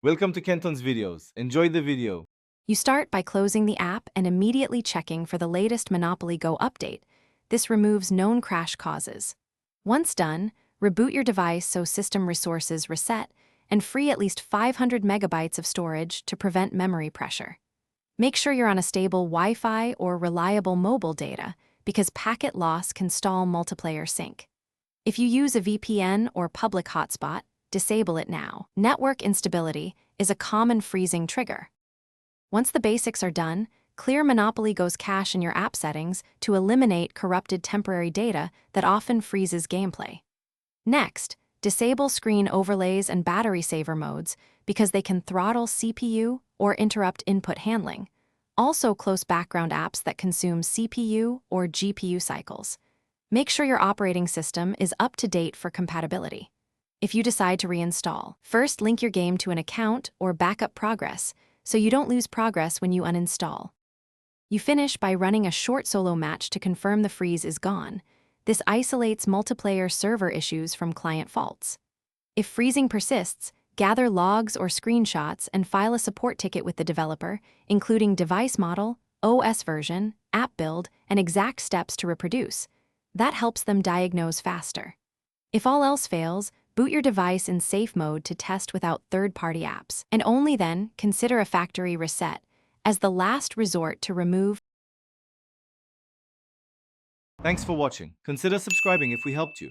Welcome to Kenton's videos. Enjoy the video. You start by closing the app and immediately checking for the latest Monopoly Go update. This removes known crash causes. Once done, reboot your device so system resources reset and free at least 500 megabytes of storage to prevent memory pressure. Make sure you're on a stable Wi-Fi or reliable mobile data because packet loss can stall multiplayer sync. If you use a VPN or public hotspot, disable it now. Network instability is a common freezing trigger. Once the basics are done, clear Monopoly Go's cache in your app settings to eliminate corrupted temporary data that often freezes gameplay. Next, disable screen overlays and battery saver modes because they can throttle CPU or interrupt input handling. Also close background apps that consume CPU or GPU cycles. Make sure your operating system is up to date for compatibility. If you decide to reinstall, first link your game to an account or backup progress so you don't lose progress when you uninstall. You finish by running a short solo match to confirm the freeze is gone. This isolates multiplayer server issues from client faults. If freezing persists, gather logs or screenshots and file a support ticket with the developer, including device model, OS version, app build, and exact steps to reproduce. That helps them diagnose faster. If all else fails, boot your device in safe mode to test without third-party apps, and only then consider a factory reset as the last resort to remove. Thanks for watching. Consider subscribing if we helped you.